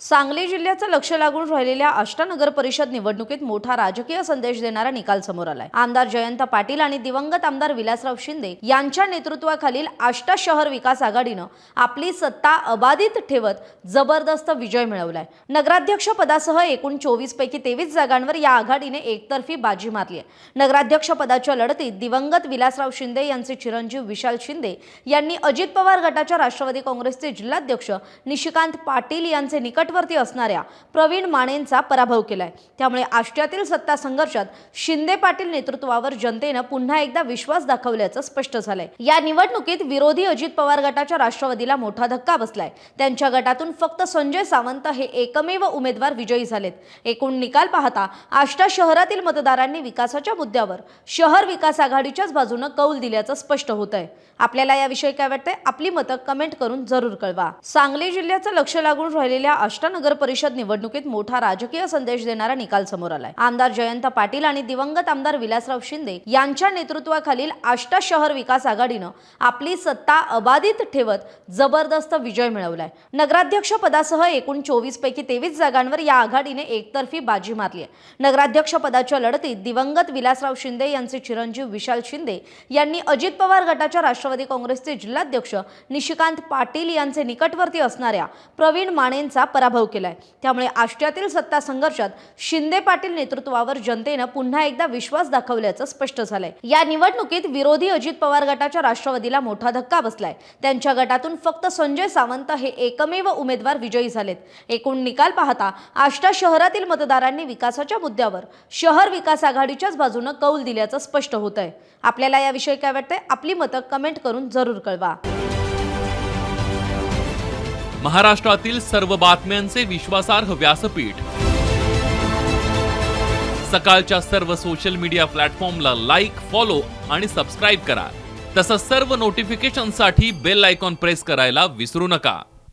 सांगली जिल्ह्याचं लक्ष लागून राहिलेल्या आष्टा नगर परिषद निवडणुकीत मोठा राजकीय संदेश देणारा निकाल समोर आलाय। आमदार जयंत पाटील आणि दिवंगत आमदार विलासराव शिंदे यांच्या नेतृत्वाखालील आष्टा शहर विकास आघाडीनं आपली सत्ता अबाधित ठेवत जबरदस्त विजय मिळवलाय। नगराध्यक्ष पदासह एकूण 24 पैकी 23 जागांवर या आघाडीने एकतर्फी बाजी मारली आहे। नगराध्यक्ष पदाच्या लढतीत दिवंगत विलासराव शिंदे यांचे चिरंजीव विशाल शिंदे यांनी अजित पवार गटाच्या राष्ट्रवादी काँग्रेसचे जिल्हाध्यक्ष निशिकांत पाटील यांचे निकटवर्ती असणाऱ्या प्रवीण मानेंचा पराभव केलाय। त्यामुळे आष्ट्यातील सत्ता संघर्षात शिंदे पाटील नेतृत्वावर जनतेने पुन्हा एकदा विश्वास दाखवल्याचं स्पष्ट झालंय। या निवडणुकीत विरोधी अजित पवार गटाच्या राष्ट्रवादीला मोठा धक्का बसलाय। त्यांच्या गटातून फक्त संजय सावंत हे एकमेव उमेदवार विजयी झालेत। एकूण निकाल पाहता आष्टा शहरातील मतदारांनी विकासाच्या मुद्द्यावर शहर विकास आघाडीच्याच बाजूने कौल दिल्याचं स्पष्ट होतंय। आपल्याला याविषयी काय वाटतंय? आपली मतं कमेंट करून जरूर कळवा। सांगली जिल्ह्याचं लक्ष लागून राहिलेल्या आष्टा नगर परिषद निवडणुकीत मोठा राजकीय संदेश देणारा निकाल समोर आलाय। आमदार जयंत पाटील आणि दिवंगत आमदार विलासराव शिंदे यांच्या नेतृत्वाखालील आष्टा शहर विकास आघाडीनं आपली सत्ता अबाधित ठेवत जबरदस्त विजय मिळवलाय। नगराध्यक्ष पदासह एकूण 24 पैकी 23 जागांवर या आघाडीने एकतर्फी बाजी मारली आहे। नगराध्यक्ष पदाच्या लढतीत दिवंगत विलासराव शिंदे यांचे चिरंजीव विशाल शिंदे यांनी अजित पवार गटाच्या राष्ट्रवादी काँग्रेसचे जिल्हाध्यक्ष निशिकांत पाटील यांचे निकटवर्ती असणाऱ्या प्रवीण मानेंचा पराभव केलाय। त्यामुळे आष्ट्यातील सत्ता संघर्षात शिंदे पाटील नेतृत्वावर जनतेने पुन्हा एकदा विश्वास दाखवल्याचं स्पष्ट झालंय। या निवडणुकीत विरोधी अजित पवार गटाच्या राष्ट्रवादीला मोठा धक्का बसलाय। त्यांच्या गटातून फक्त संजय सावंत हे एकमेव उमेदवार विजयी झालेत। एकूण निकाल पाहता आष्टा शहरातील मतदारांनी विकासाच्या मुद्द्यावर शहर विकास आघाडीच्याच बाजूने कौल दिल्याचं स्पष्ट होतंय। आपल्याला याविषयी काय वाटतंय? आपली मतं कमेंट करून जरूर कळवा। महाराष्ट्रातील सर्व बातम्यांचे विश्वासार्ह व्यासपीठ सकाळच्या सर्व सोशल मीडिया प्लॅटफॉर्मला लाईक, फॉलो आणि सबस्क्राईब करा। तसंच सर्व नोटिफिकेशनसाठी बेल आयकॉन प्रेस करायला विसरू नका।